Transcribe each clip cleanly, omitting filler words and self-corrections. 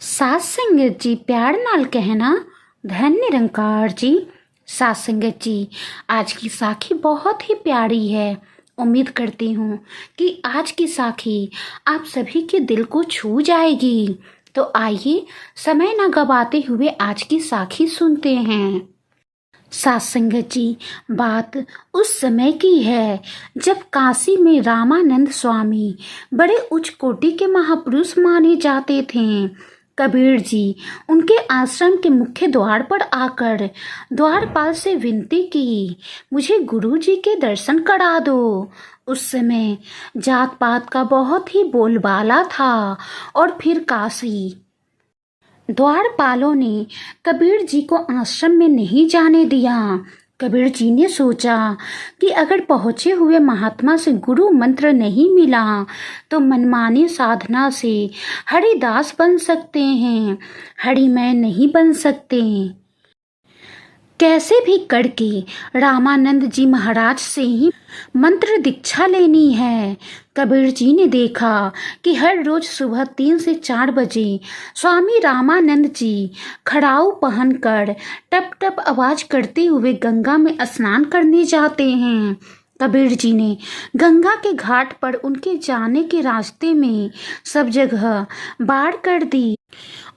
सास संगत जी प्यार नाल कहना। धन निरंकार जी। सास संगत जी, आज की साखी बहुत ही प्यारी है। उम्मीद करती हूँ कि आज की साखी आप सभी के दिल को छू जाएगी। तो आइए समय न गवाते हुए आज की साखी सुनते हैं। सास संगत जी, बात उस समय की है जब काशी में रामानंद स्वामी बड़े उच्च कोटि के महापुरुष माने जाते थे। कबीर जी उनके आश्रम के मुख्य द्वार पर आकर द्वारपाल से विनती की, मुझे गुरु जी के दर्शन करा दो। उस समय जात पात का बहुत ही बोलबाला था और फिर काशी द्वारपालों ने कबीर जी को आश्रम में नहीं जाने दिया। कबीर जी ने सोचा कि अगर पहुँचे हुए महात्मा से गुरु मंत्र नहीं मिला तो मनमानी साधना से हरिदास बन सकते हैं, हरिमय नहीं बन सकते। कैसे भी करके रामानंद जी महाराज से ही मंत्र दीक्षा लेनी है। कबीर जी ने देखा कि हर रोज सुबह 3 से 4 बजे स्वामी रामानंद जी खड़ाऊ पहनकर टप टप आवाज करते हुए गंगा में स्नान करने जाते हैं। कबीर जी ने गंगा के घाट पर उनके जाने के रास्ते में सब जगह बाड़ कर दी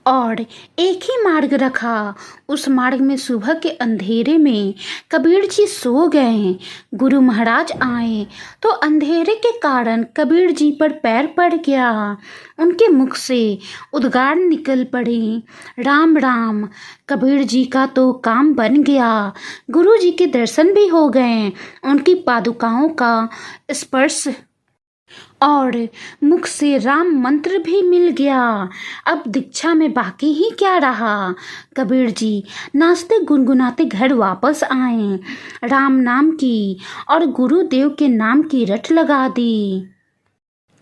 और एक ही मार्ग रखा। उस मार्ग में सुबह के अंधेरे में कबीर जी सो गए। गुरु महाराज आए तो अंधेरे के कारण कबीर जी पर पैर पड़ गया। उनके मुख से उद्गार निकल पड़े, राम राम। कबीर जी का तो काम बन गया। गुरु जी के दर्शन भी हो गए, उनकी पादुकाओं का स्पर्श और मुख से राम मंत्र भी मिल गया। अब दीक्षा में बाकी ही क्या रहा। कबीर जी नाचते गुनगुनाते घर वापस आए, राम नाम की और गुरुदेव के नाम की रट लगा दी।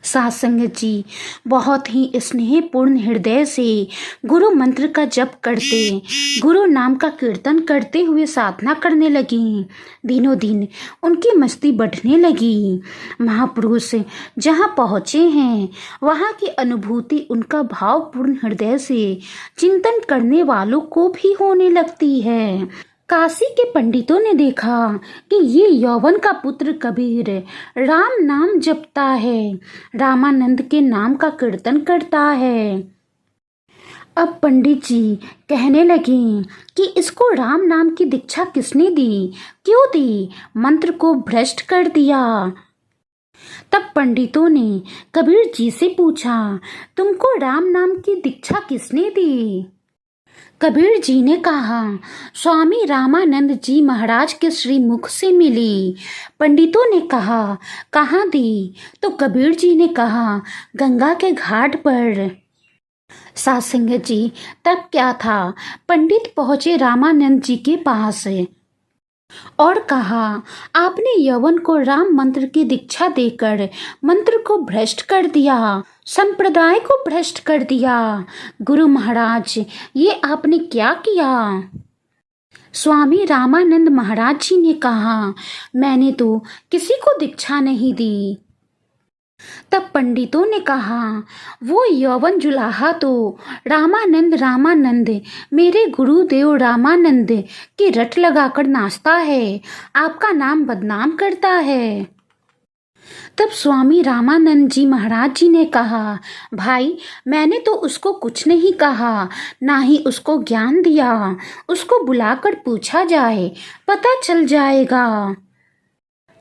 सास संगत जी बहुत ही स्नेहपूर्ण हृदय से गुरु मंत्र का जप करते, गुरु नाम का कीर्तन करते हुए साधना करने लगी। दिनों दिन उनकी मस्ती बढ़ने लगी। महापुरुष जहाँ पहुँचे हैं वहाँ की अनुभूति उनका भावपूर्ण हृदय से चिंतन करने वालों को भी होने लगती है। काशी के पंडितों ने देखा कि ये यौवन का पुत्र कबीर राम नाम जपता है, रामानंद के नाम का कीर्तन करता है। अब पंडित जी कहने लगे कि इसको राम नाम की दीक्षा किसने दी, क्यों दी, मंत्र को भ्रष्ट कर दिया। तब पंडितों ने कबीर जी से पूछा, तुमको राम नाम की दीक्षा किसने दी। कबीर जी ने कहा, स्वामी रामानंद जी महाराज के श्रीमुख से मिली। पंडितों ने कहा, कहाँ दी। तो कबीर जी ने कहा, गंगा के घाट पर। सास संगत जी तब क्या था, पंडित पहुंचे रामानंद जी के पास और कहा, आपने यवन को राम मंत्र की दीक्षा देकर मंत्र को भ्रष्ट कर दिया, संप्रदाय को भ्रष्ट कर दिया। गुरु महाराज ये आपने क्या किया। स्वामी रामानंद महाराज जी ने कहा, मैंने तो किसी को दीक्षा नहीं दी। तब पंडितों ने कहा, वो यौवन जुलाहा तो रामानंद मेरे गुरुदेव रामानंद की रट लगाकर नाचता है, आपका नाम बदनाम करता है। तब स्वामी रामानंद जी महाराज जी ने कहा, भाई मैंने तो उसको कुछ नहीं कहा, ना ही उसको ज्ञान दिया। उसको बुलाकर पूछा जाए, पता चल जाएगा।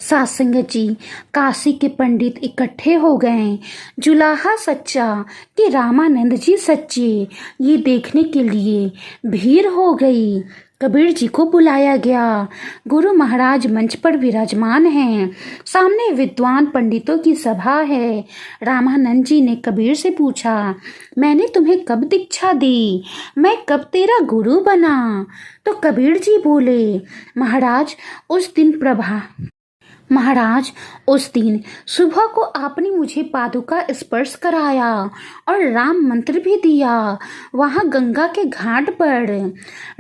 सास संगत जी काशी के पंडित इकट्ठे हो गए। जुलाहा सच्चा कि रामानंद जी सच्चे, ये देखने के लिए भीड़ हो गई। कबीर जी को बुलाया गया। गुरु महाराज मंच पर विराजमान हैं, सामने विद्वान पंडितों की सभा है। रामानंद जी ने कबीर से पूछा, मैंने तुम्हें कब दीक्षा दी, मैं कब तेरा गुरु बना। तो कबीर जी बोले, महाराज उस दिन महाराज, उस दिन सुबह को आपने मुझे पादुका स्पर्श कराया और राम मंत्र भी दिया, वहाँ गंगा के घाट पर।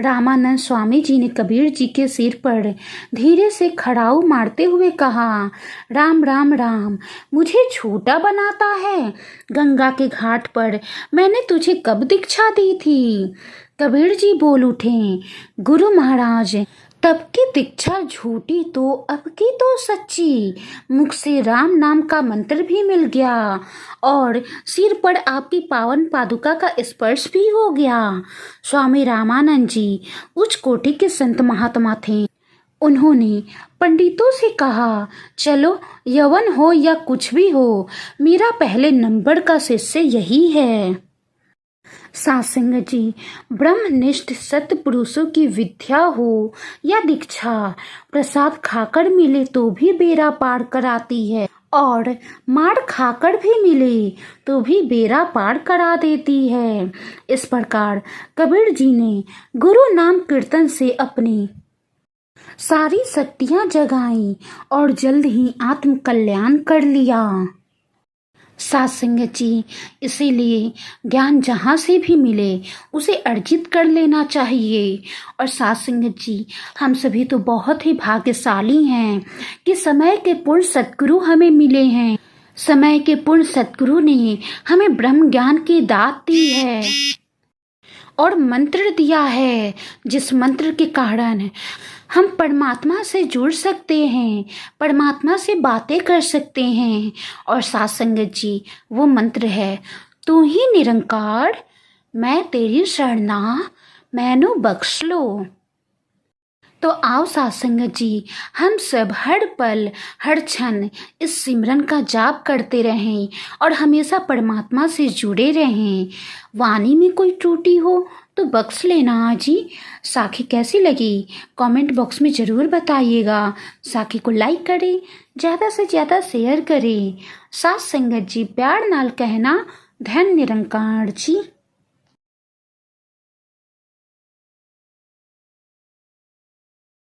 रामानंद स्वामी जी ने कबीर जी के सिर पर धीरे से खड़ाऊ मारते हुए कहा, राम राम राम, मुझे छोटा बनाता है। गंगा के घाट पर मैंने तुझे कब दीक्षा दी थी? कबीर जी बोल उठे, गुरु महाराज, तब की दीक्षा झूठी तो अब की तो सच्ची। मुख से राम नाम का मंत्र भी मिल गया और सिर पर आपकी पावन पादुका का स्पर्श भी हो गया। स्वामी रामानंद जी उच्च कोटि के संत महात्मा थे। उन्होंने पंडितों से कहा, चलो यवन हो या कुछ भी हो, मेरा पहले नंबर का शिष्य यही है। सासंग जी, ब्रह्मनिष्ठ सत्य पुरुषों की विद्या हो या दीक्षा, प्रसाद खाकर मिले तो भी बेड़ा पार कराती है और मार खाकर भी मिले तो भी बेड़ा पार करा देती है। इस प्रकार कबीर जी ने गुरु नाम कीर्तन से अपनी सारी शक्तियां जगाई और जल्द ही आत्म कल्याण कर लिया। सासंग जी, इसीलिए ज्ञान जहाँ से भी मिले उसे अर्जित कर लेना चाहिए। और सासंग जी, हम सभी तो बहुत ही भाग्यशाली हैं कि समय के पूर्ण सद्गुरु हमें मिले हैं। समय के पूर्ण सद्गुरु ने हमें ब्रह्म ज्ञान की दात दी है और मंत्र दिया है, जिस मंत्र के कारण हम परमात्मा से जुड़ सकते हैं, परमात्मा से बातें कर सकते हैं। और सासंगत जी, वो मंत्र है, तू ही निरंकार, मैं तेरी शरणा, मैनू बख्श लो। तो आओ सासंगत जी, हम सब हर पल हर क्षण इस सिमरन का जाप करते रहें और हमेशा परमात्मा से जुड़े रहें। वाणी में कोई त्रुटि हो तो बख्श लेना जी। साखी कैसी लगी कमेंट बॉक्स में ज़रूर बताइएगा। साखी को लाइक करें, ज़्यादा से ज़्यादा शेयर करें। साथ संगत जी, प्यार नाल कहना, धन निरंकार जी।